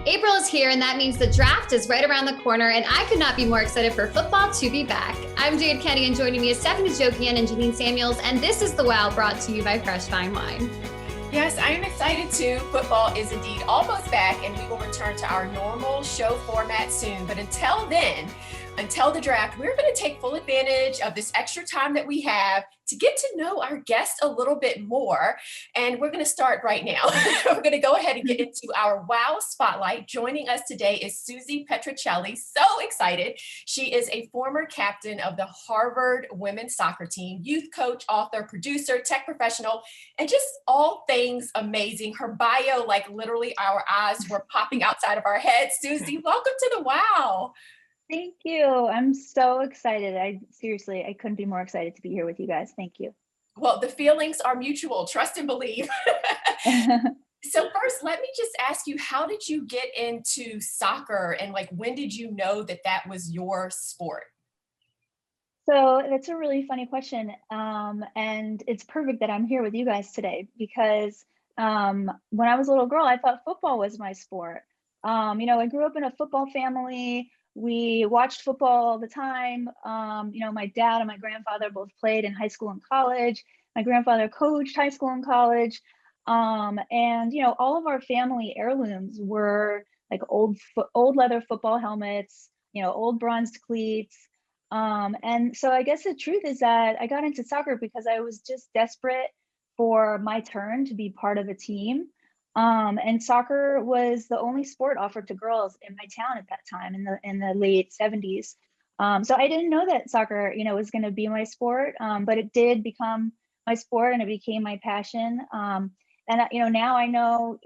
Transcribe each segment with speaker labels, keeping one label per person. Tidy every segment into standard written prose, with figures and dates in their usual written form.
Speaker 1: April is here, and that means the draft is right around the corner, and I could not be more excited for football to be back. I'm Jade Kenny, and joining me is Stephanie Jokian and Janine Samuels, and this is The Wow, brought to you by Fresh Fine Wine.
Speaker 2: Yes, I am excited too. Football is indeed almost back, and we will return to our normal show format soon. But until then, until the draft, we're going to take full advantage of this extra time that we have to get to know our guest a little bit more. And we're going to start right now. We're going to go ahead and get into our Wow Spotlight. Joining us today is Susie Petruccelli. So excited. She is a former captain of the Harvard women's soccer team, youth coach, author, producer, tech professional, and just all things amazing. Her bio, like literally our eyes were popping outside of our heads. Susie, welcome to the Wow.
Speaker 3: Thank you. I'm so excited. I couldn't be more excited to be here with you guys. Thank you.
Speaker 2: Well, the feelings are mutual. Trust and believe. So first, let me just ask you, how did you get into soccer, and like, when did you know that that was your sport?
Speaker 3: So that's a really funny question. And it's perfect that I'm here with you guys today because when I was a little girl, I thought football was my sport. I grew up in a football family. We watched football all the time. My dad and my grandfather both played in high school and college. My grandfather coached high school and college. All of our family heirlooms were like old leather football helmets, old bronzed cleats. And so I guess the truth is that I got into soccer because I was just desperate for my turn to be part of a team. And soccer was the only sport offered to girls in my town at that time in the late 70s. So I didn't know that soccer, was going to be my sport, but it did become my sport and it became my passion. Now I know,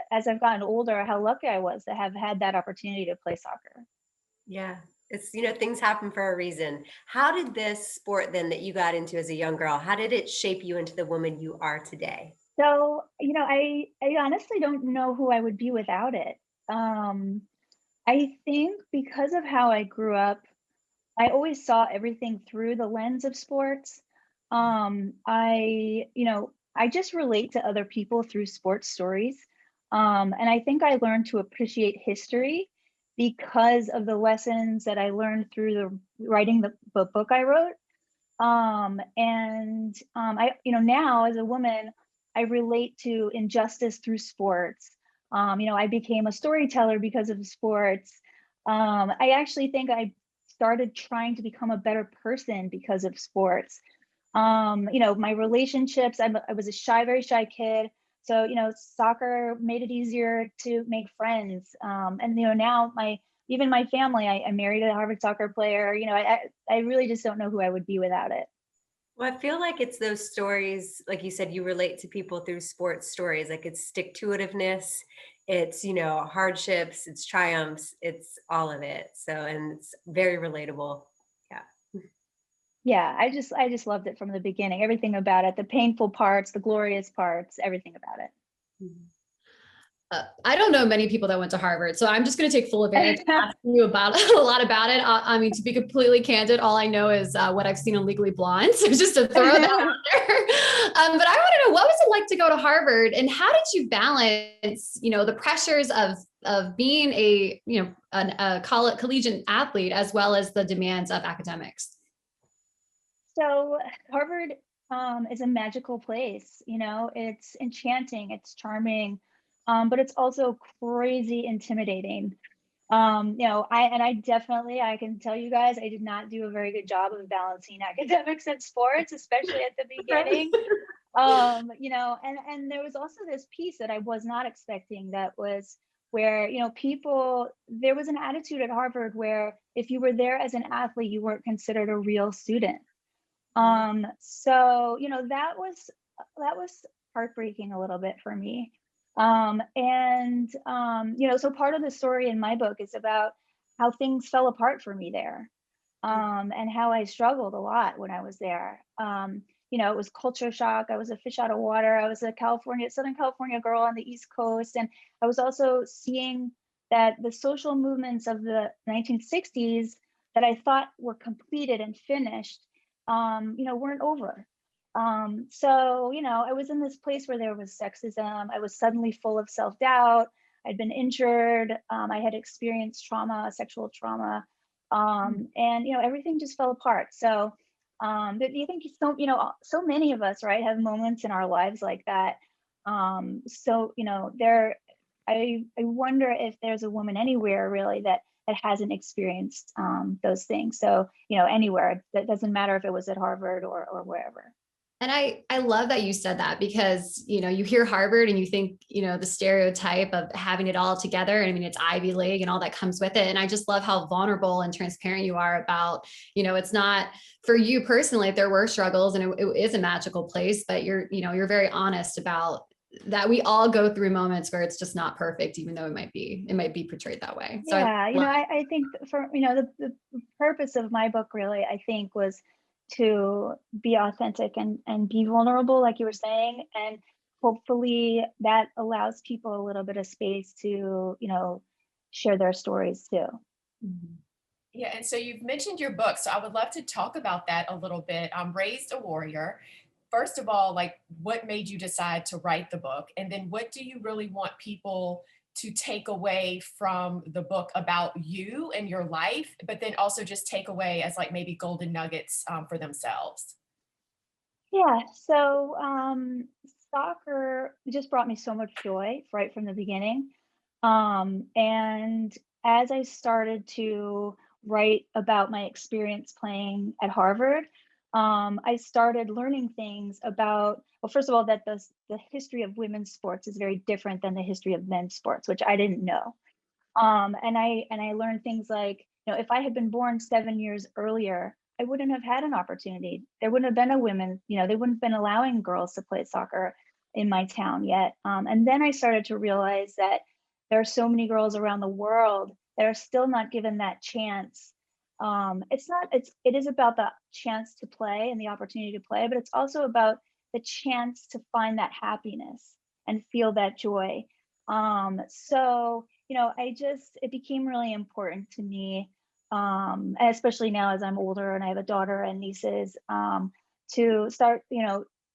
Speaker 3: as I've gotten older, how lucky I was to have had that opportunity to play soccer.
Speaker 4: Yeah, it's, things happen for a reason. How did this sport then that you got into as a young girl, how did it shape you into the woman you are today?
Speaker 3: So, I honestly don't know who I would be without it. I think because of how I grew up, I always saw everything through the lens of sports. I just relate to other people through sports stories. And I think I learned to appreciate history because of the lessons that I learned through writing the book I wrote. Now as a woman, I relate to injustice through sports. I became a storyteller because of sports. I actually think I started trying to become a better person because of sports. My relationships, I was a very shy kid. So, soccer made it easier to make friends. Now even my family, I married a Harvard soccer player. I really just don't know who I would be without it.
Speaker 4: Well, I feel like it's those stories, like you said, you relate to people through sports stories, like it's stick-to-itiveness, it's, hardships, it's triumphs, it's all of it. So, and it's very relatable. Yeah.
Speaker 3: Yeah, I just loved it from the beginning. Everything about it, the painful parts, the glorious parts, everything about it.
Speaker 4: Mm-hmm.
Speaker 1: I don't know many people that went to Harvard, so I'm just going to take full advantage of asking you about a lot about it. I mean, to be completely candid, all I know is what I've seen on Legally Blonde. So just to throw that out there. But I want to know, what was it like to go to Harvard, and how did you balance, the pressures of being a collegiate athlete as well as the demands of academics?
Speaker 3: So Harvard is a magical place. It's enchanting, it's charming. But it's also crazy intimidating. I can tell you guys, I did not do a very good job of balancing academics and sports, especially at the beginning. And there was also this piece that I was not expecting, that was where, there was an attitude at Harvard where if you were there as an athlete, you weren't considered a real student. So that was heartbreaking a little bit for me. So part of the story in my book is about how things fell apart for me there, and how I struggled a lot when I was there. It was culture shock. I was a fish out of water. I was a Southern California girl on the East Coast. And I was also seeing that the social movements of the 1960s that I thought were completed and finished, weren't over. I was in this place where there was sexism. I was suddenly full of self-doubt. I'd been injured. I had experienced trauma, sexual trauma, and everything just fell apart. So, but you think so many of us, right, have moments in our lives like that. So I wonder if there's a woman anywhere really that hasn't experienced those things. So anywhere, that doesn't matter if it was at Harvard or wherever.
Speaker 1: And I love that you said that, because, you hear Harvard and you think, the stereotype of having it all together. I mean, it's Ivy League and all that comes with it. And I just love how vulnerable and transparent you are about, it's not for you personally, if there were struggles, and it is a magical place, but you're very honest about that. We all go through moments where it's just not perfect, even though it might be portrayed that way. So
Speaker 3: yeah, I think for, the purpose of my book really, I think, was to be authentic and be vulnerable, like you were saying. And hopefully that allows people a little bit of space to, share their stories too.
Speaker 2: Yeah, and so you've mentioned your book, so I would love to talk about that a little bit. Raised a Warrior. First of all, like, what made you decide to write the book? And then what do you really want people to take away from the book about you and your life, but then also just take away as like maybe golden nuggets for themselves?
Speaker 3: Yeah, so soccer just brought me so much joy right from the beginning. And as I started to write about my experience playing at Harvard, I started learning things about, well, first of all, that the history of women's sports is very different than the history of men's sports, which I didn't know. And I learned things like, if I had been born 7 years earlier, I wouldn't have had an opportunity. There wouldn't have been a women, they wouldn't have been allowing girls to play soccer in my town yet. And then I started to realize that there are so many girls around the world that are still not given that chance. It is about the chance to play and the opportunity to play, but it's also about the chance to find that happiness and feel that joy. So, it became really important to me, especially now as I'm older and I have a daughter and nieces, to start,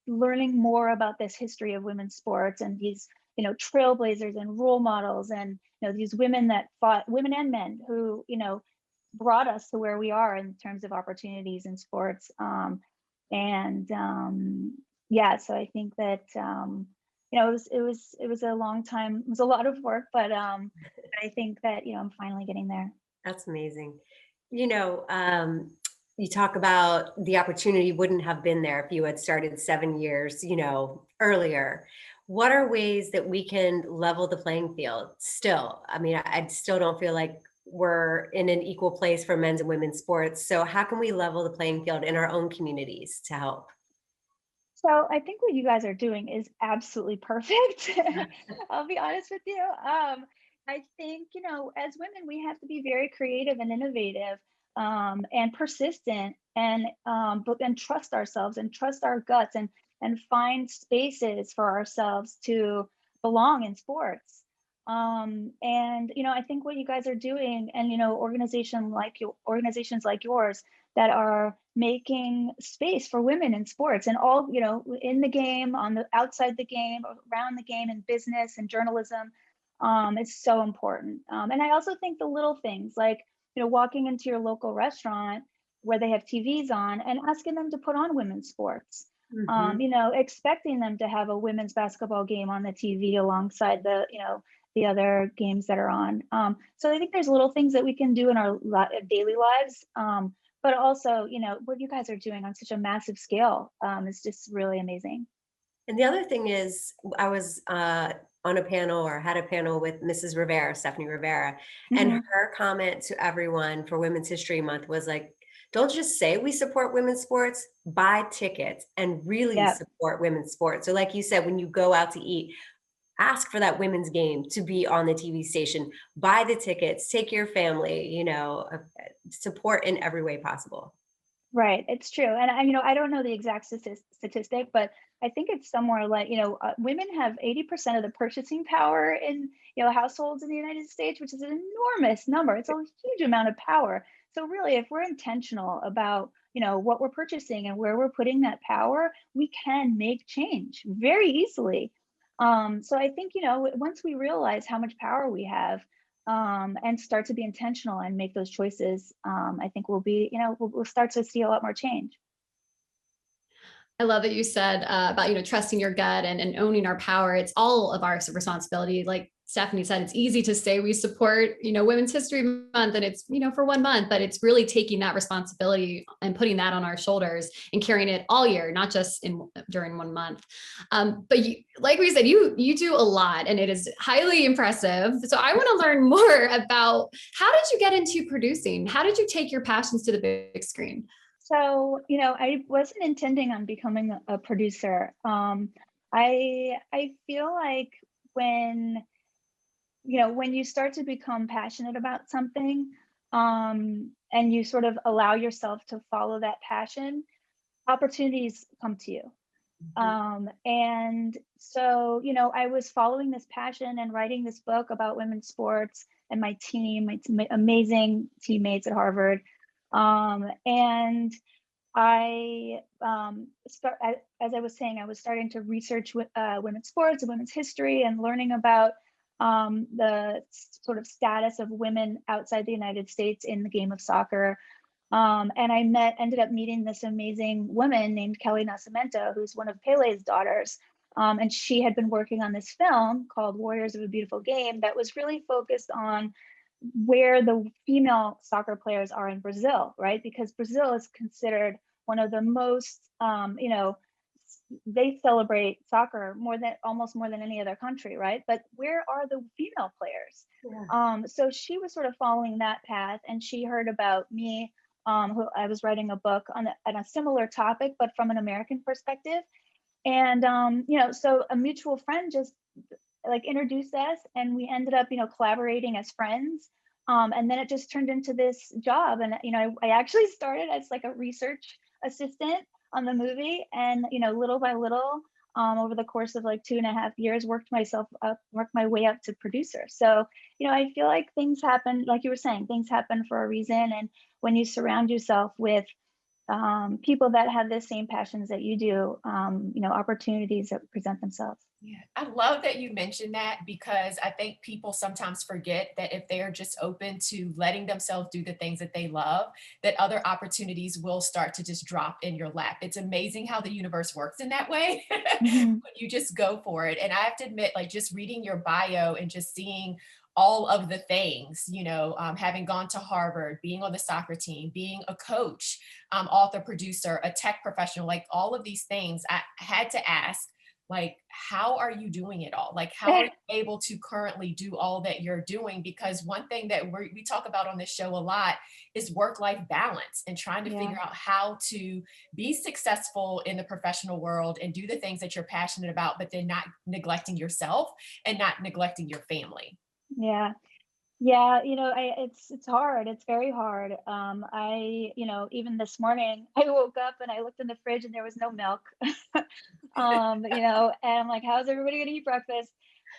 Speaker 3: learning more about this history of women's sports and these, trailblazers and role models, and, these women that fought, women and men who, brought us to where we are in terms of opportunities in sports. Yeah, so I think that, it was a long time, it was a lot of work, but I think that, I'm finally getting there.
Speaker 4: That's amazing. You talk about the opportunity wouldn't have been there if you had started 7 years, earlier. What are ways that we can level the playing field still? I mean, I still don't feel like we're in an equal place for men's and women's sports. So how can we level the playing field in our own communities to help?
Speaker 3: So I think what you guys are doing is absolutely perfect. I'll be honest with you. I think, as women, we have to be very creative and innovative, and persistent, and trust ourselves and trust our guts, and find spaces for ourselves to belong in sports. And I think what you guys are doing, and organizations like yours that are making space for women in sports and all, in the game, on the outside the game, around the game, in business and journalism, is so important. And I also think the little things like, walking into your local restaurant where they have TVs on and asking them to put on women's sports. Expecting them to have a women's basketball game on the TV alongside the other games that are on. So I think there's little things that we can do in our daily lives. But also, what you guys are doing on such a massive scale is just really amazing.
Speaker 4: And the other thing is, I was on a panel, or had a panel with Mrs. Rivera, Stephanie Rivera, and her comment to everyone for Women's History Month was like, don't just say we support women's sports, buy tickets and really support women's sports. So like you said, when you go out to eat, ask for that women's game to be on the TV station, buy the tickets, take your family, support in every way possible.
Speaker 3: Right, it's true. And I don't know the exact statistic, but I think it's somewhere like, women have 80% of the purchasing power in, households in the United States, which is an enormous number. It's a huge amount of power. So really, if we're intentional about, what we're purchasing and where we're putting that power, we can make change very easily. So I think, once we realize how much power we have, and start to be intentional and make those choices, I think we'll start to see a lot more change.
Speaker 1: I love that you said about, trusting your gut and owning our power. It's all of our responsibility. Like Stephanie said, it's easy to say we support, Women's History Month and it's, for 1 month, but it's really taking that responsibility and putting that on our shoulders and carrying it all year, not just during 1 month. But like we said, you do a lot and it is highly impressive. So I want to learn more about, how did you get into producing? How did you take your passions to the big screen?
Speaker 3: So, I wasn't intending on becoming a producer. I feel like when you start to become passionate about something, and you sort of allow yourself to follow that passion, opportunities come to you. And so, I was following this passion and writing this book about women's sports and my team, my amazing teammates at Harvard. And I as I was saying, I was starting to research women's sports and women's history and learning about the sort of status of women outside the United States in the game of soccer. And I ended up meeting this amazing woman named Kelly Nascimento, who's one of Pele's daughters. And she had been working on this film called Warriors of a Beautiful Game that was really focused on where the female soccer players are in Brazil, right? Because Brazil is considered one of the most, they celebrate soccer almost more than any other country, right? But where are the female players? Yeah. So she was sort of following that path, and she heard about me, who I was writing a book on a similar topic, but from an American perspective. And so a mutual friend just like introduced us, and we ended up collaborating as friends, and then it just turned into this job. And I actually started as like a research assistant on the movie, and little by little, over the course of like 2.5 years, worked my way up to producer. So I feel like things happen, like you were saying, things happen for a reason. And when you surround yourself with people that have the same passions that you do, opportunities that present themselves.
Speaker 2: Yeah, I love that you mentioned that, because I think people sometimes forget that if they are just open to letting themselves do the things that they love, that other opportunities will start to just drop in your lap. It's amazing how the universe works in that way.
Speaker 3: Mm-hmm.
Speaker 2: When you just go for it. And I have to admit, like just reading your bio and just seeing all of the things, having gone to Harvard, being on the soccer team, being a coach, author, producer, a tech professional, like all of these things, I had to ask, like, how are you doing it all? Like, how are you able to currently do all that you're doing? Because one thing that we talk about on this show a lot is work-life balance, and trying to figure out how to be successful in the professional world and do the things that you're passionate about, but then not neglecting yourself and not neglecting your family.
Speaker 3: Yeah. It's hard. It's very hard. Even this morning I woke up and I looked in the fridge and there was no milk. And I'm like, how's everybody gonna eat breakfast?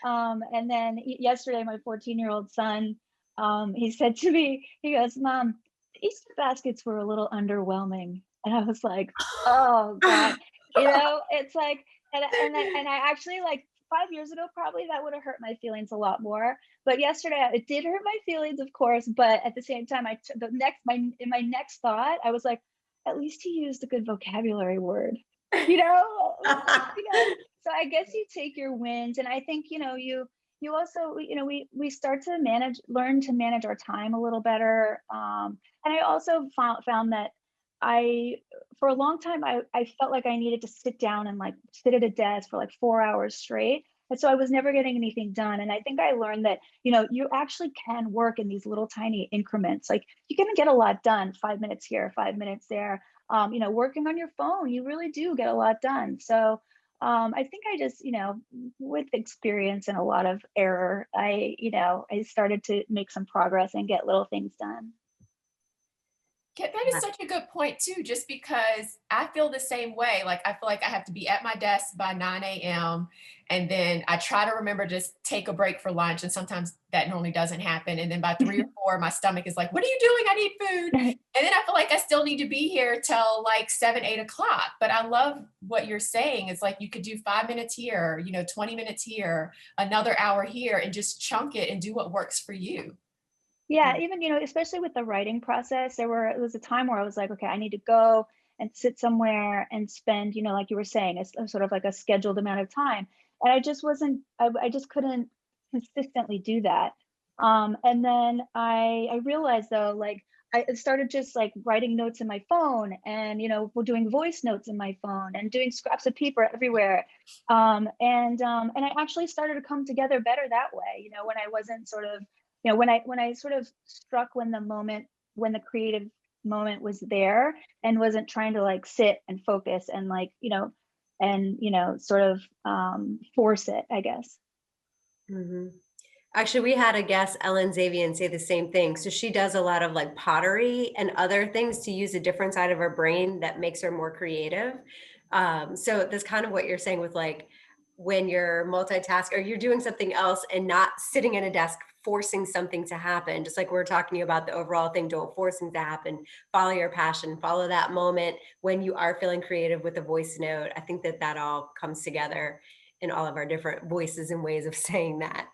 Speaker 3: And then yesterday, my 14-year-old son, he said to me, he goes, Mom, the Easter baskets were a little underwhelming. And I was like, oh God, it's like, and I actually, like, 5 years ago, probably that would have hurt my feelings a lot more. But yesterday, it did hurt my feelings, of course. But at the same time, in my next thought, I was like, at least he used a good vocabulary word, you know. So I guess you take your wins, and I think you also we start to learn to manage our time a little better. And I also found that for a long time, I felt like I needed to sit down and like sit at a desk for like 4 hours straight. And so I was never getting anything done. And I think I learned that, you actually can work in these little tiny increments. Like you can get a lot done, 5 minutes here, 5 minutes there. Working on your phone, you really do get a lot done. So I think I just, with experience and a lot of error, I started to make some progress and get little things done.
Speaker 2: Yeah, that is such a good point too, just because I feel the same way. Like I feel like I have to be at my desk by 9 a.m. and then I try to remember to just take a break for lunch. And sometimes that normally doesn't happen. And then by 3 or 4, my stomach is like, what are you doing? I need food. And then I feel like I still need to be here till like 7, 8 o'clock. But I love what you're saying. It's like you could do 5 minutes here, 20 minutes here, another hour here, and just chunk it and do what works for you.
Speaker 3: Yeah, even, especially with the writing process, it was a time where I was like, okay, I need to go and sit somewhere and spend, like you were saying, a sort of like a scheduled amount of time. And I just wasn't, I just couldn't consistently do that. And then I realized though, like I started just like writing notes in my phone and, doing voice notes in my phone and doing scraps of paper everywhere. And I actually started to come together better that way, when I wasn't sort of, when I sort of struck when the creative moment was there and wasn't trying to like sit and focus and like, sort of force it, I guess.
Speaker 4: Mhm. Actually, we had a guest, Ellen Zavian, say the same thing. So she does a lot of like pottery and other things to use a different side of her brain that makes her more creative. So that's kind of what you're saying with like when you're multitask or you're doing something else and not sitting at a desk forcing something to happen, just like we're talking about the overall thing, don't force things to happen, follow your passion, follow that moment when you are feeling creative with a voice note. I think that all comes together in all of our different voices and ways of saying that.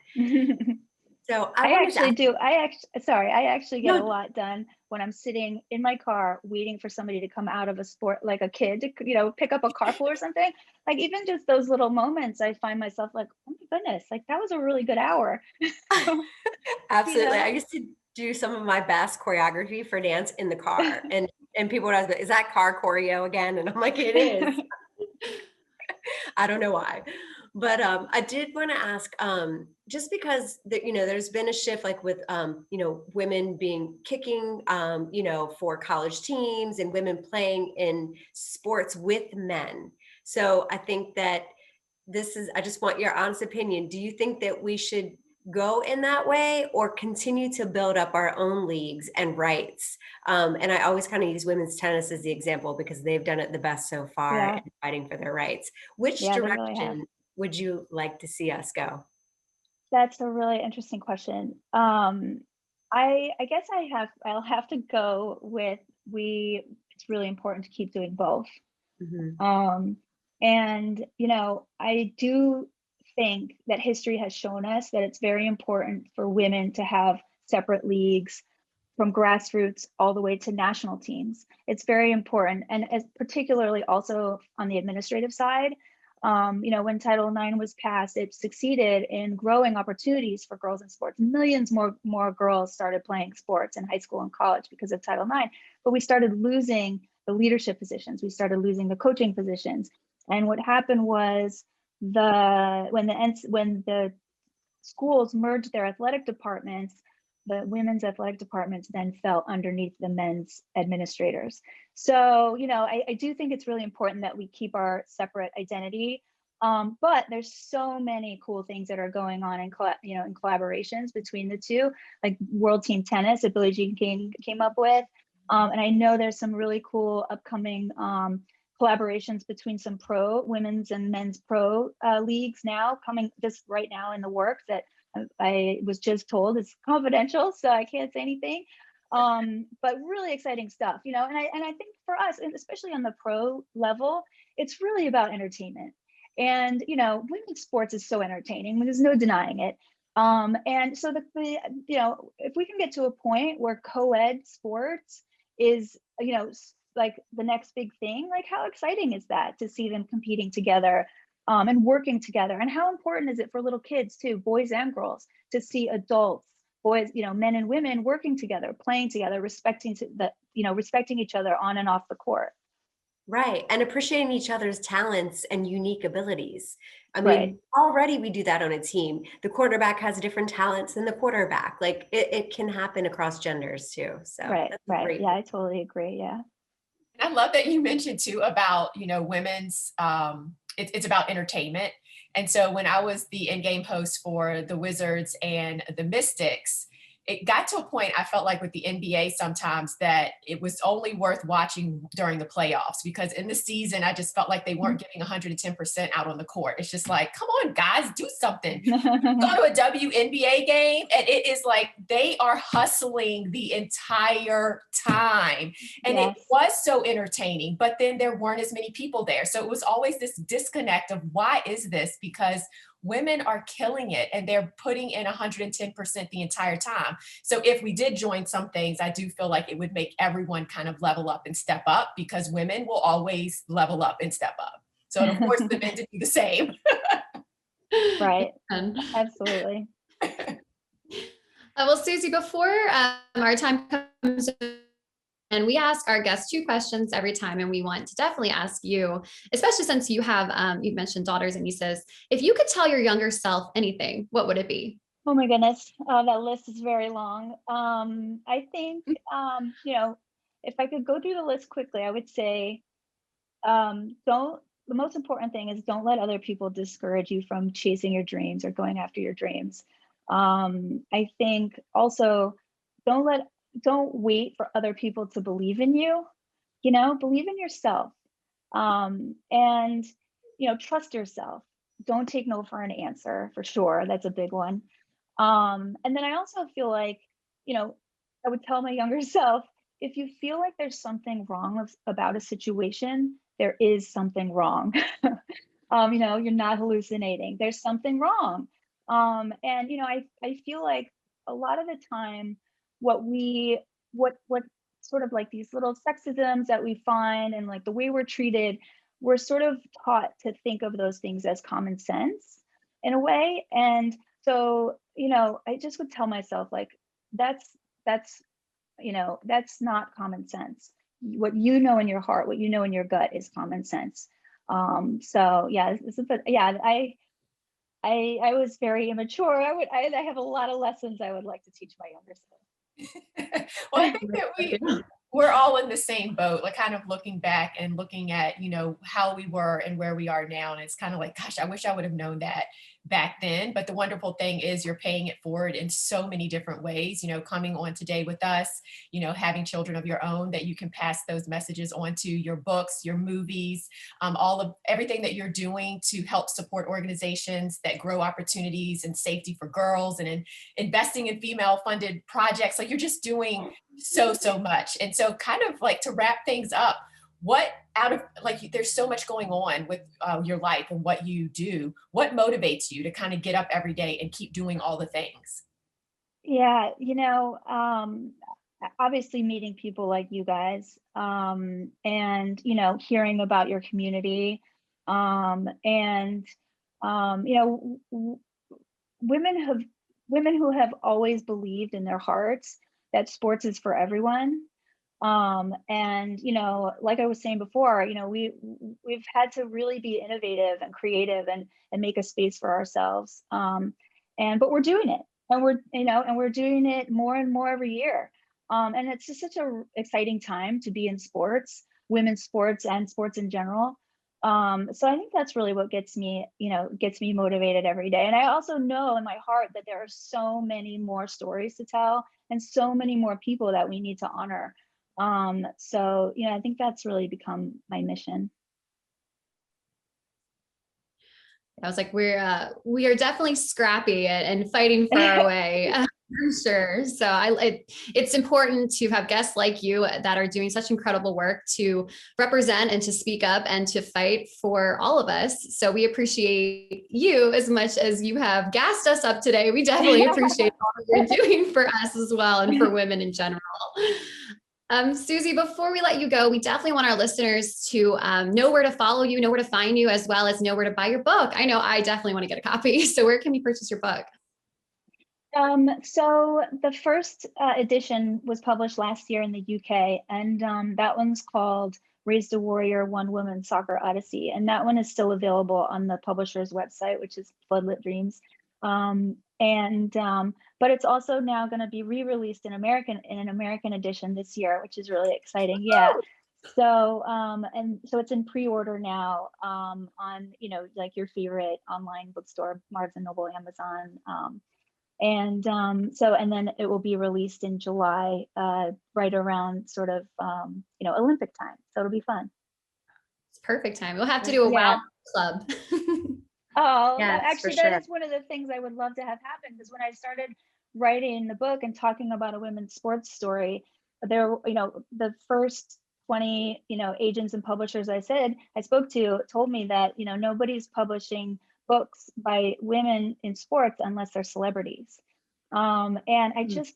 Speaker 4: So I wanted to ask,
Speaker 3: I actually get a
Speaker 4: no,
Speaker 3: lot done when I'm sitting in my car waiting for somebody to come out of a sport, like a kid to, pick up a carpool or something. Like even just those little moments, I find myself like, oh my goodness, like that was a really good hour.
Speaker 4: absolutely. I used to do some of my best choreography for dance in the car, and people would ask me, "Is that car choreo again?" And I'm like, "It is." I don't know why. But I did want to ask, just because there's been a shift, like with women being kicking, for college teams and women playing in sports with men. So I think that I just want your honest opinion. Do you think that we should go in that way or continue to build up our own leagues and rights? And I always kind of use women's tennis as the example because they've done it the best so far
Speaker 3: Yeah.
Speaker 4: in fighting for their rights. Which
Speaker 3: Yeah, they really have.
Speaker 4: direction would you like to see us go?
Speaker 3: That's a really interesting question. I guess I'll have to go with it's really important to keep doing both.
Speaker 4: Mhm.
Speaker 3: And I do think that history has shown us that it's very important for women to have separate leagues from grassroots all the way to national teams. It's very important. And as particularly also on the administrative side, when Title IX was passed, it succeeded in growing opportunities for girls in sports. Millions more girls started playing sports in high school and college because of Title IX, but we started losing the leadership positions. We started losing the coaching positions. And what happened was when the schools merged their athletic departments, the women's athletic departments then fell underneath the men's administrators. So, I do think it's really important that we keep our separate identity. But there's so many cool things that are going on in collaborations between the two, like World Team Tennis that Billie Jean King came up with. And I know there's some really cool upcoming collaborations between some women's and men's pro leagues now coming just right now in the works that I was just told it's confidential, so I can't say anything. But really exciting stuff, and I think for us, and especially on the pro level, it's really about entertainment. And women's sports is so entertaining. There's no denying it. And so if we can get to a point where co-ed sports is like the next big thing, like how exciting is that to see them competing together and working together? And how important is it for little kids too, boys and girls, to see adults, boys, men and women working together, playing together, respecting each other on and off the court.
Speaker 4: Right. And appreciating each other's talents and unique abilities. I mean,
Speaker 3: Right.
Speaker 4: already we do that on a team. The quarterback has different talents than the quarterback. Like it can happen across genders too. So
Speaker 3: Right.
Speaker 4: that's
Speaker 3: Right.
Speaker 4: great.
Speaker 3: Yeah, I totally agree. Yeah.
Speaker 2: I love that you mentioned too about, women's, it's about entertainment. And so when I was the in-game host for the Wizards and the Mystics, it got to a point I felt like with the NBA sometimes that it was only worth watching during the playoffs, because in the season I just felt like they weren't getting 110% out on the court. It's just like, come on guys, do something. Go to a WNBA game and it is like they are hustling the entire time. And
Speaker 3: Yes.
Speaker 2: it was so entertaining, but then there weren't as many people there. So it was always this disconnect of why is this? Because women are killing it and they're putting in 110% the entire time. So if we did join some things, I do feel like it would make everyone kind of level up and step up, because women will always level up and step up. So of course the men to do the same.
Speaker 3: Right.
Speaker 1: And,
Speaker 3: Absolutely.
Speaker 1: well, Susie, before our time comes, and we ask our guests 2 questions every time, and we want to definitely ask you, especially since you have, you've mentioned daughters and nieces, if you could tell your younger self anything, what would it be?
Speaker 3: Oh my goodness, that list is very long. I think, if I could go through the list quickly, I would say, the most important thing is don't let other people discourage you from chasing your dreams or going after your dreams. I think also don't wait for other people to believe in you, believe in yourself. And, trust yourself. Don't take no for an answer, for sure. That's a big one. And then I also feel like, I would tell my younger self, if you feel like there's something wrong about a situation, there is something wrong. You're not hallucinating. There's something wrong. And I feel like a lot of the time, what sort of like these little sexisms that we find and like the way we're treated, we're sort of taught to think of those things as common sense in a way. And so, I just would tell myself like, that's not common sense. What you know in your heart, what you know in your gut is common sense. So yeah, I was very immature. I have a lot of lessons I would like to teach my younger self.
Speaker 2: Well, I think that we're all in the same boat, like kind of looking back and looking at, how we were and where we are now. And it's kind of like, gosh, I wish I would have known that back then. But the wonderful thing is you're paying it forward in so many different ways, coming on today with us, having children of your own, that you can pass those messages on to your books, your movies, all of everything that you're doing to help support organizations that grow opportunities and safety for girls, and investing in female funded projects. Like you're just doing so much. And so kind of like to wrap things up, what out of like, there's so much going on with your life and what you do, what motivates you to kind of get up every day and keep doing all the things?
Speaker 3: Yeah, obviously meeting people like you guys, and hearing about your community, and women who have always believed in their hearts that sports is for everyone. And like I was saying before, we've had to really be innovative and creative and make a space for ourselves. But we're doing it, and we're doing it more and more every year. And it's just such a exciting time to be in sports, women's sports and sports in general. So I think that's really what gets me motivated every day. And I also know in my heart that there are so many more stories to tell and so many more people that we need to honor. So I think that's really become my mission.
Speaker 1: I was like, we are definitely scrappy and fighting for our way. For sure. So it's important to have guests like you that are doing such incredible work to represent and to speak up and to fight for all of us. So we appreciate you as much as you have gassed us up today. We definitely appreciate all that you're doing for us as well and for women in general. Susie, before we let you go, we definitely want our listeners to know where to follow you, know where to find you, as well as know where to buy your book. I know I definitely want to get a copy. So where can we purchase your book?
Speaker 3: So the first edition was published last year in the UK, and that one's called Raised a Warrior, One Woman Soccer Odyssey. And that one is still available on the publisher's website, which is Floodlit Dreams. But it's also now going to be re-released in an American edition this year, which is really exciting. Yeah. So it's in pre-order now on like your favorite online bookstore, Barnes and Noble, Amazon. And and then it will be released in July, right around sort of, Olympic time. So it'll be fun.
Speaker 1: It's perfect time. We'll have to do a
Speaker 3: Yeah.
Speaker 1: WOW club.
Speaker 3: Oh,
Speaker 4: Yes,
Speaker 3: actually,
Speaker 4: for
Speaker 3: that
Speaker 4: sure.
Speaker 3: is one of the things I would love to have happen, because when I started writing the book and talking about a women's sports story, there, the first 20, agents and publishers I spoke to told me that, nobody's publishing books by women in sports unless they're celebrities. And it just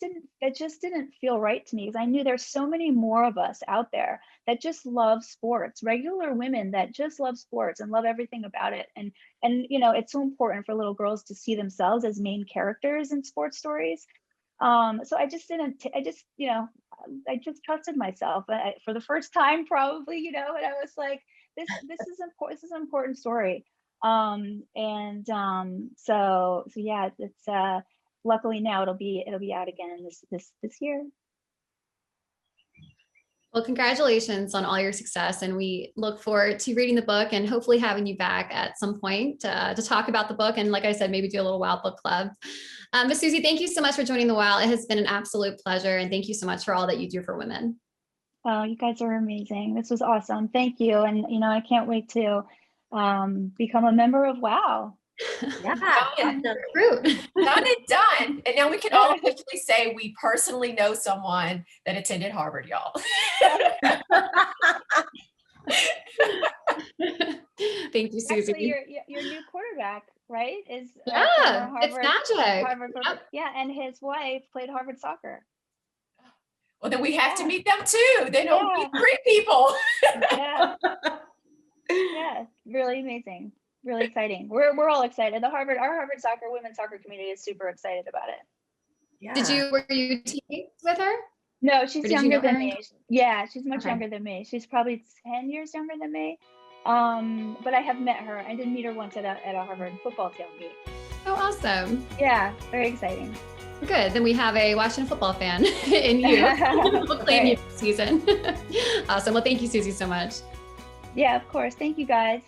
Speaker 3: didn't feel right to me, because I knew there's so many more of us out there that just love sports, regular women that just love sports and love everything about it. And it's so important for little girls to see themselves as main characters in sports stories. So I just trusted myself for the first time, probably, and I was like, this is important. This is an important story. So yeah, it's luckily now it'll be out again this year.
Speaker 1: Well, congratulations on all your success. And we look forward to reading the book and hopefully having you back at some point to talk about the book. And like I said, maybe do a little WOW book club. But Susie, thank you so much for joining the WOW. It has been an absolute pleasure. And thank you so much for all that you do for women.
Speaker 3: Oh, you guys are amazing. This was awesome. Thank you. And, I can't wait to become a member of WOW.
Speaker 4: Yeah.
Speaker 2: Done.
Speaker 1: Fruit.
Speaker 2: Done and done. And now we can all officially say we personally know someone that attended Harvard, y'all.
Speaker 1: Thank you, Susie.
Speaker 3: Actually, your new quarterback, right? Is
Speaker 1: yeah,
Speaker 3: Harvard,
Speaker 1: it's magic.
Speaker 3: Harvard,
Speaker 1: Yep.
Speaker 3: Yeah, and his wife played Harvard soccer.
Speaker 2: Well, then we have to meet them too. They don't
Speaker 3: Yeah.
Speaker 2: meet 3 people.
Speaker 3: Yeah. Yeah, really amazing. Really exciting. We're all excited. Our Harvard women's soccer community is super excited about it.
Speaker 4: Yeah.
Speaker 1: Were you teammates with her?
Speaker 3: No, she's younger than me. Yeah, she's much
Speaker 1: Okay.
Speaker 3: younger than me. She's probably 10 years younger than me. But I have met her. I did meet her once at a Harvard football tailgate.
Speaker 1: Oh, awesome.
Speaker 3: Yeah, very exciting.
Speaker 1: Good. Then we have a Washington football fan in you. We'll claim you this season. Awesome. Well, thank you, Susie, so much.
Speaker 3: Yeah, of course. Thank you, guys.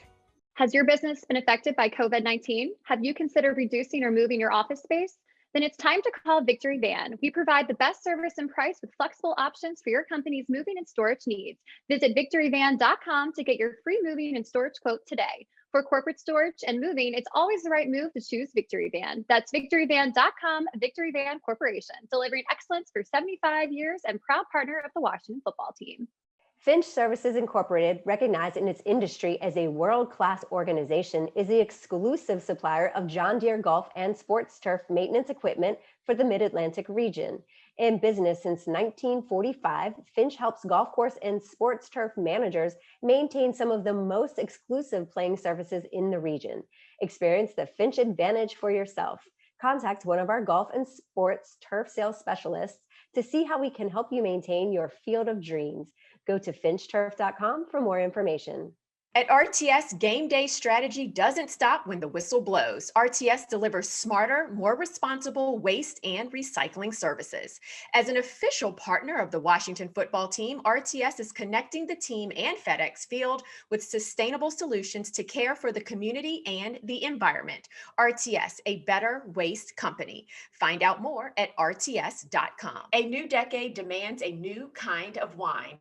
Speaker 5: Has your business been affected by COVID-19? Have you considered reducing or moving your office space? Then it's time to call Victory Van. We provide the best service and price with flexible options for your company's moving and storage needs. Visit victoryvan.com to get your free moving and storage quote today. For corporate storage and moving, it's always the right move to choose Victory Van. That's victoryvan.com, Victory Van Corporation, delivering excellence for 75 years and proud partner of the Washington football team.
Speaker 6: Finch Services Incorporated, recognized in its industry as a world-class organization, is the exclusive supplier of John Deere golf and sports turf maintenance equipment for the Mid-Atlantic region. In business since 1945, Finch helps golf course and sports turf managers maintain some of the most exclusive playing surfaces in the region. Experience the Finch advantage for yourself. Contact one of our golf and sports turf sales specialists to see how we can help you maintain your field of dreams. Go to finchturf.com for more information.
Speaker 2: At RTS, game day strategy doesn't stop when the whistle blows. RTS delivers smarter, more responsible waste and recycling services. As an official partner of the Washington football team, RTS is connecting the team and FedEx Field with sustainable solutions to care for the community and the environment. RTS, a better waste company. Find out more at rts.com. A new decade demands a new kind of wine.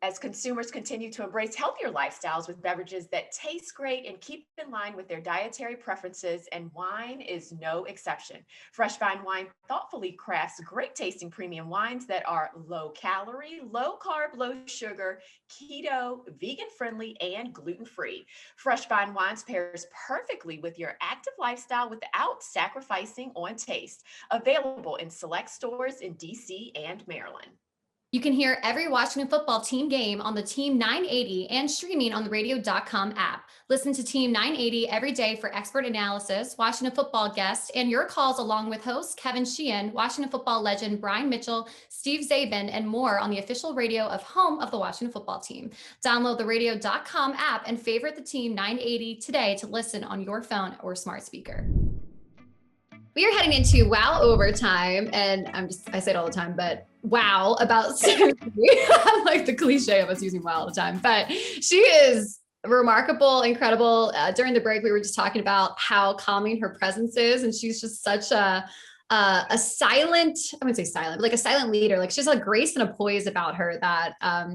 Speaker 2: As consumers continue to embrace healthier lifestyles with beverages that taste great and keep in line with their dietary preferences, and wine is no exception. Fresh Vine Wine thoughtfully crafts great tasting premium wines that are low calorie, low carb, low sugar, keto, vegan friendly, and gluten free. Fresh Vine Wines pairs perfectly with your active lifestyle without sacrificing on taste. Available in select stores in DC and Maryland.
Speaker 1: You can hear every Washington football team game on the Team 980 and streaming on the radio.com app. Listen to Team 980 every day for expert analysis, Washington football guests, and your calls along with hosts Kevin Sheehan, Washington football legend Brian Mitchell, Steve Zabin, and more on the official radio of home of the Washington football team. Download the radio.com app and favorite the Team 980 today to listen on your phone or smart speaker. We are heading into WOW overtime, and I say it all the time, but wow about Susie. I'm like the cliche of us using WOW all the time, but she is remarkable, incredible. During the break, we were just talking about how calming her presence is, and she's just such a a silent, I wouldn't say silent, but like a silent leader. Like she has a grace and a poise about her that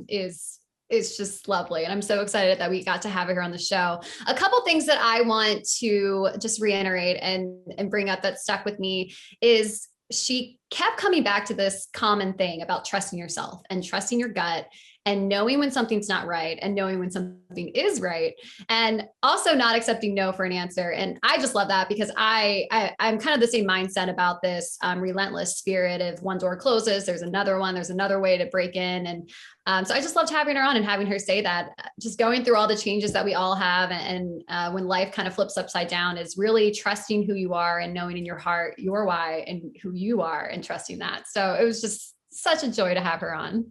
Speaker 1: is just lovely. And I'm so excited that we got to have her here on the show. A couple things that I want to just reiterate and bring up that stuck with me is she kept coming back to this common thing about trusting yourself and trusting your gut and knowing when something's not right and knowing when something is right, and also not accepting no for an answer. And I just love that because I'm kind of the same mindset about this relentless spirit of one door closes, there's another one, there's another way to break in. And so I just loved having her on and having her say that, just going through all the changes that we all have. And when life kind of flips upside down, is really trusting who you are and knowing in your heart your why and who you are and trusting that. So it was just such a joy to have her on.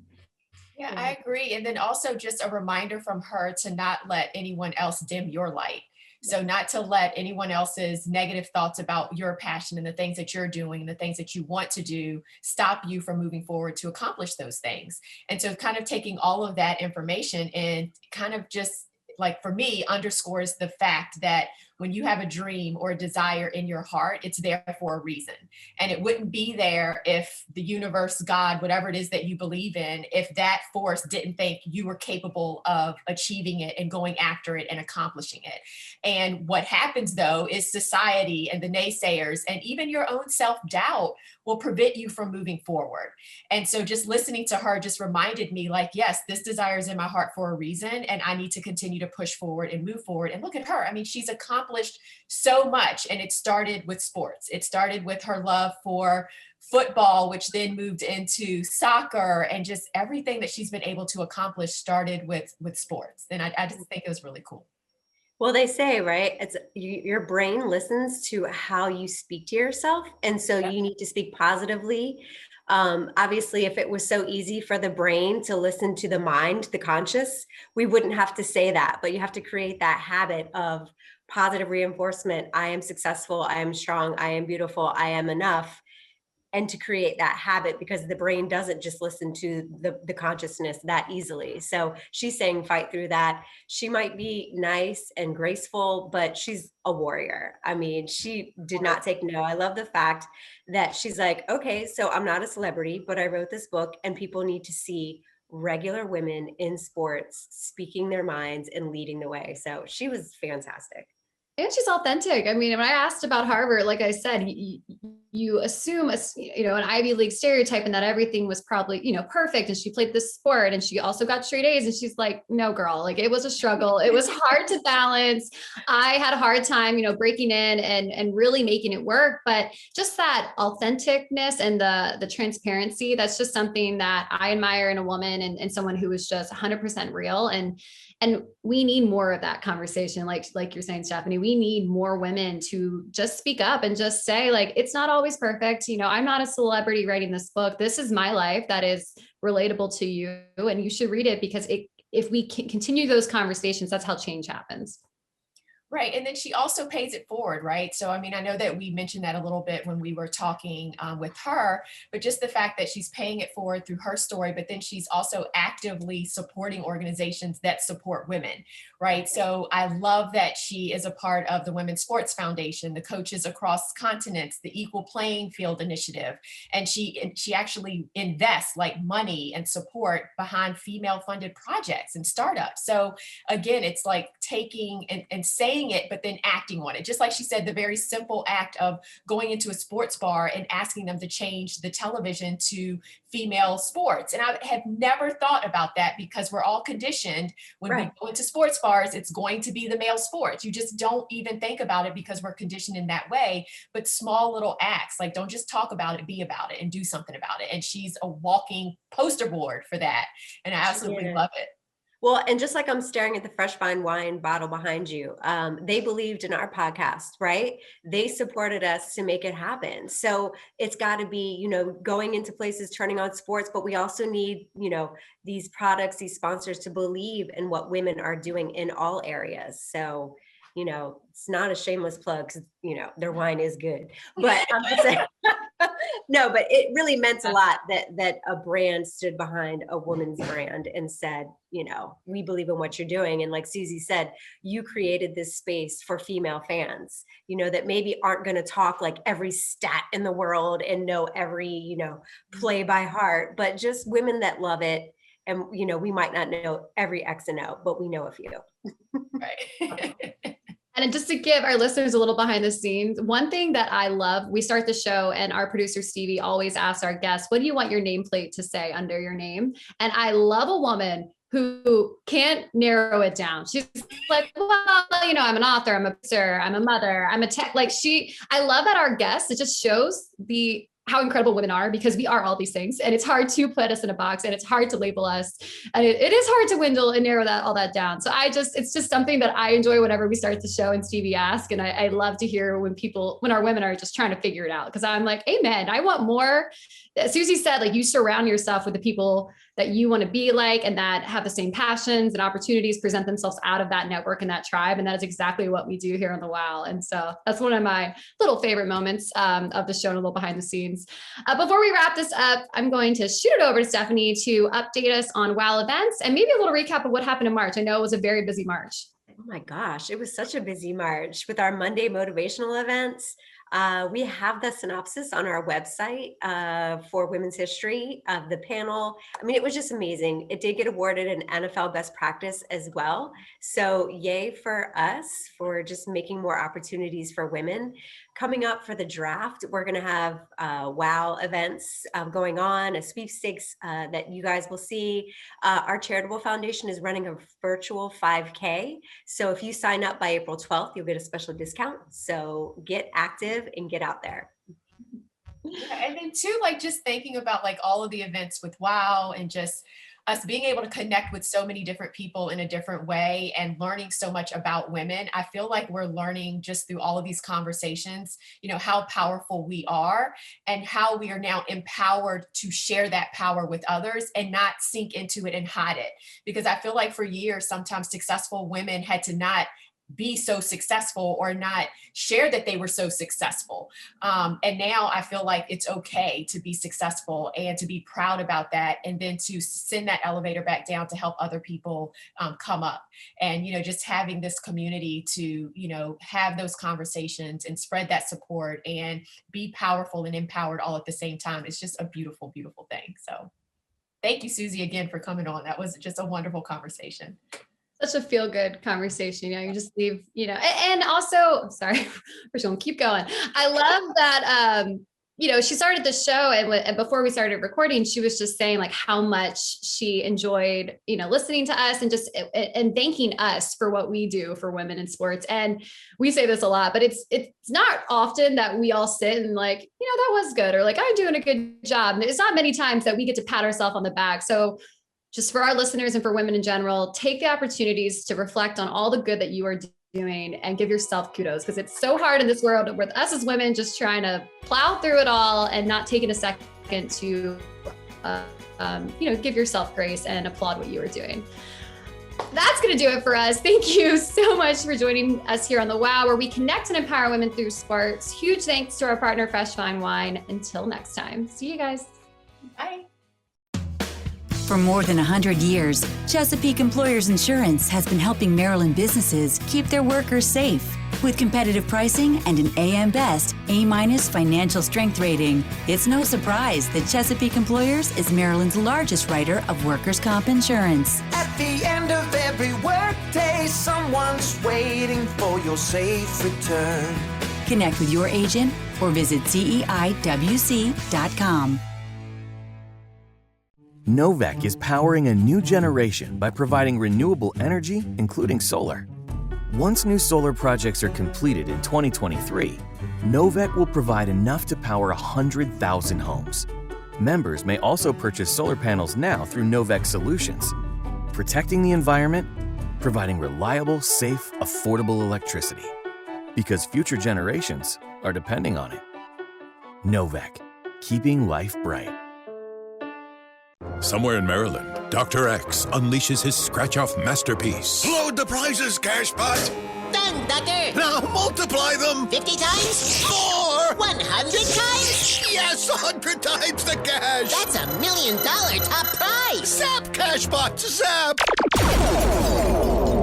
Speaker 2: Yeah, I agree. And then also just a reminder from her to not let anyone else dim your light. So not to let anyone else's negative thoughts about your passion and the things that you're doing and the things that you want to do stop you from moving forward to accomplish those things. And so kind of taking all of that information and kind of just, like, for me, underscores the fact that when you have a dream or a desire in your heart, it's there for a reason. And it wouldn't be there if the universe, God, whatever it is that you believe in, if that force didn't think you were capable of achieving it and going after it and accomplishing it. And what happens though is society and the naysayers and even your own self-doubt will prevent you from moving forward. And so just listening to her just reminded me, like, yes, this desire is in my heart for a reason, and I need to continue to push forward and move forward. And look at her. I mean, she's accomplished so much, and it started with sports. It started with her love for football, which then moved into soccer, and just everything that she's been able to accomplish started with sports. And I just think it was really cool.
Speaker 4: Well, they say, right, it's your brain listens to how you speak to yourself. And so you need to speak positively. Obviously, if it was so easy for the brain to listen to the mind, the conscious, we wouldn't have to say that. But you have to create that habit of positive reinforcement. I am successful. I am strong. I am beautiful. I am enough. And to create that habit, because the brain doesn't just listen to the consciousness that easily. So she's saying fight through that. She might be nice and graceful, but she's a warrior. I mean, she did not take no. I love the fact that she's like, okay, so I'm not a celebrity, but I wrote this book and people need to see regular women in sports speaking their minds and leading the way. So she was fantastic.
Speaker 1: And she's authentic. I mean, when I asked about Harvard, like I said, you assume, an Ivy League stereotype and that everything was probably, perfect. And she played this sport and she also got straight A's. And she's like, no, girl, like it was a struggle. It was hard to balance. I had a hard time, breaking in and really making it work. But just that authenticness and the transparency, that's just something that I admire in a woman and someone who is just 100% real. And we need more of that conversation. Like you're saying, Stephanie, we need more women to just speak up and just say, like, it's not always perfect. I'm not a celebrity writing this book. This is my life that is relatable to you. And you should read it because if we can continue those conversations, that's how change happens.
Speaker 2: Right. And then she also pays it forward, right? So, I mean, I know that we mentioned that a little bit when we were talking with her, but just the fact that she's paying it forward through her story, but then she's also actively supporting organizations that support women, right? So I love that she is a part of the Women's Sports Foundation, the Coaches Across Continents, the Equal Playing Field Initiative. And she actually invests like money and support behind female funded projects and startups. So again, it's like taking and saying it, but then acting on it. Just like she said, the very simple act of going into a sports bar and asking them to change the television to female sports. And I have never thought about that because we're all conditioned when we go into sports bars, it's going to be the male sports. You just don't even think about it because we're conditioned in that way. But small little acts, like don't just talk about it, be about it and do something about it. And she's a walking poster board for that. And I absolutely love it.
Speaker 4: Well, and just like I'm staring at the fresh fine wine bottle behind you, they believed in our podcast, right? They supported us to make it happen. So it's got to be, going into places, turning on sports, but we also need, these products, these sponsors to believe in what women are doing in all areas. So, it's not a shameless plug because, their wine is good, but I'm just saying, No, but it really meant a lot that a brand stood behind a woman's brand and said, you know, we believe in what you're doing. And like Susie said, you created this space for female fans, you know, that maybe aren't going to talk like every stat in the world and know every, you know, play by heart, but just women that love it. And, you know, we might not know every X and O, but we know a few.
Speaker 2: Right.
Speaker 1: And just to give our listeners a little behind the scenes, one thing that I love, we start the show and our producer Stevie always asks our guests, what do you want your nameplate to say under your name? And I love a woman who can't narrow it down. She's like, well, you know, I'm an author, I'm a producer, I'm a mother, I'm a tech. Like I love that our guests, it just shows how incredible women are, because we are all these things, and it's hard to put us in a box, and it's hard to label us, and it is hard to dwindle and narrow all that down. So it's just something that I enjoy whenever we start the show and Stevie asks, and I love to hear when our women are just trying to figure it out, because I'm like, amen, I want more. Susie said, like, you surround yourself with the people that you want to be like, and that have the same passions and opportunities present themselves out of that network and that tribe. And that is exactly what we do here on the WOW. And so that's one of my little favorite moments of the show and a little behind the scenes. Before we wrap this up, I'm going to shoot it over to Stephanie to update us on WOW events and maybe a little recap of what happened in March. I know it was a very busy March.
Speaker 4: Oh my gosh, it was such a busy March with our Monday motivational events. We have the synopsis on our website for Women's History of the panel. I mean, it was just amazing. It did get awarded an NFL best practice as well. So yay for us for just making more opportunities for women. Coming up for the draft, we're going to have WOW events going on, a sweepstakes that you guys will see. Our charitable foundation is running a virtual 5K. So if you sign up by April 12th, you'll get a special discount. So get active and get out there.
Speaker 2: Yeah, and then too, like just thinking about like all of the events with WOW and just us being able to connect with so many different people in a different way and learning so much about women. I feel like we're learning just through all of these conversations, you know, how powerful we are and how we are now empowered to share that power with others and not sink into it and hide it. Because I feel like for years, sometimes successful women had to not be so successful or not share that they were so successful. And now I feel like it's okay to be successful and to be proud about that. And then to send that elevator back down to help other people come up. And, you know, just having this community to, you know, have those conversations and spread that support and be powerful and empowered all at the same time. It's just a beautiful, beautiful thing. So thank you, Susie, again for coming on. That was just a wonderful conversation.
Speaker 1: Such a feel-good conversation. You know, you just leave, you know, and also, sorry, we're going to keep going. I love that, you know, she started the show and before we started recording, she was just saying like how much she enjoyed, you know, listening to us and just, and thanking us for what we do for women in sports. And we say this a lot, but it's not often that we all sit and like, you know, that was good. Or like, I'm doing a good job. And it's not many times that we get to pat ourselves on the back. So just for our listeners and for women in general, take the opportunities to reflect on all the good that you are doing and give yourself kudos, because it's so hard in this world with us as women just trying to plow through it all and not taking a second to, you know, give yourself grace and applaud what you are doing. That's going to do it for us. Thank you so much for joining us here on the WOW, where we connect and empower women through sports. Huge thanks to our partner, Fresh Fine Wine. Until next time, see you guys.
Speaker 2: Bye.
Speaker 7: For more than 100 years, Chesapeake Employers Insurance has been helping Maryland businesses keep their workers safe. With competitive pricing and an AM Best A- financial strength rating, it's no surprise that Chesapeake Employers is Maryland's largest writer of workers' comp insurance.
Speaker 8: At the end of every workday, someone's waiting for your safe return.
Speaker 7: Connect with your agent or visit CEIWC.com.
Speaker 9: Novec is powering a new generation by providing renewable energy, including solar. Once new solar projects are completed in 2023, Novec will provide enough to power 100,000 homes. Members may also purchase solar panels now through Novec Solutions, protecting the environment, providing reliable, safe, affordable electricity. Because future generations are depending on it. Novec, keeping life bright.
Speaker 10: Somewhere in Maryland, Dr. X unleashes his scratch-off masterpiece.
Speaker 11: Load the prizes, Cashbot!
Speaker 10: Done, Doctor.
Speaker 11: Now multiply them.
Speaker 10: 50 times?
Speaker 11: More.
Speaker 10: 100 times?
Speaker 11: Yes, 100 times the cash.
Speaker 10: That's $1 million top prize.
Speaker 11: Zap, Cashbot, zap.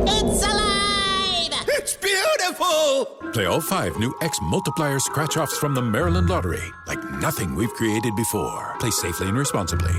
Speaker 10: It's alive!
Speaker 11: It's beautiful.
Speaker 12: Play all 5 new X Multiplier scratch-offs from the Maryland Lottery. Like nothing we've created before. Play safely and responsibly.